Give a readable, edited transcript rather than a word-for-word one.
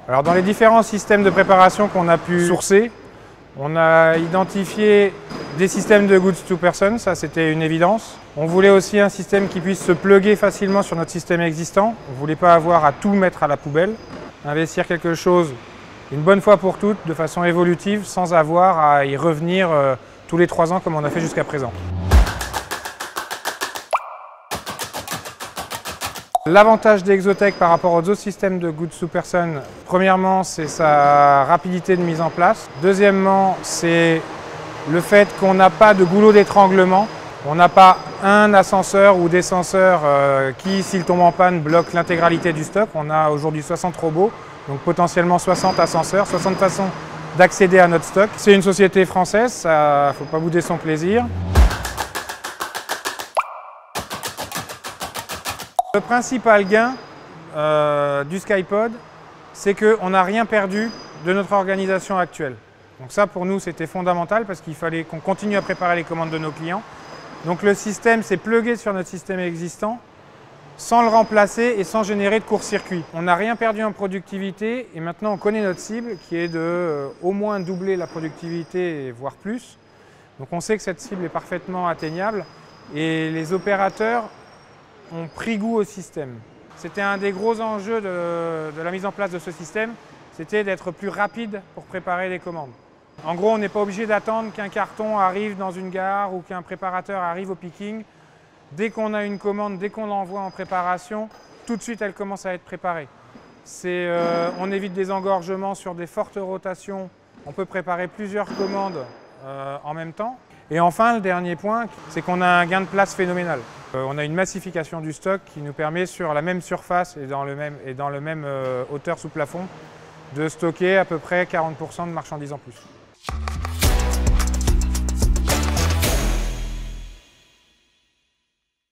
Alors dans les différents systèmes de préparation qu'on a pu sourcer, on a identifié des systèmes de goods to person, ça c'était une évidence. On voulait aussi un système qui puisse se plugger facilement sur notre système existant. On ne voulait pas avoir à tout mettre à la poubelle. Investir quelque chose une bonne fois pour toutes, de façon évolutive, sans avoir à y revenir tous les 3 ans comme on a fait jusqu'à présent. L'avantage d'Exotech par rapport aux autres systèmes de goods to person, premièrement, c'est sa rapidité de mise en place. Deuxièmement, c'est le fait qu'on n'a pas de goulot d'étranglement. On n'a pas un ascenseur ou des senseurs qui, s'ils tombent en panne, bloquent l'intégralité du stock. On a aujourd'hui 60 robots, donc potentiellement 60 ascenseurs, 60 façons d'accéder à notre stock. C'est une société française, il ne faut pas bouder son plaisir. Le principal gain du Skypod, c'est qu'on n'a rien perdu de notre organisation actuelle. Donc ça, pour nous, c'était fondamental parce qu'il fallait qu'on continue à préparer les commandes de nos clients. Donc le système s'est plugué sur notre système existant sans le remplacer et sans générer de court-circuit. On n'a rien perdu en productivité et maintenant on connaît notre cible qui est de au moins doubler la productivité, voire plus. Donc on sait que cette cible est parfaitement atteignable et les opérateurs ont pris goût au système. C'était un des gros enjeux de la mise en place de ce système, c'était d'être plus rapide pour préparer les commandes. En gros, on n'est pas obligé d'attendre qu'un carton arrive dans une gare ou qu'un préparateur arrive au picking. Dès qu'on a une commande, dès qu'on l'envoie en préparation, tout de suite elle commence à être préparée. On évite des engorgements sur des fortes rotations, on peut préparer plusieurs commandes en même temps. Et enfin, le dernier point, c'est qu'on a un gain de place phénoménal. On a une massification du stock qui nous permet sur la même surface et dans le même hauteur sous plafond de stocker à peu près 40% de marchandises en plus.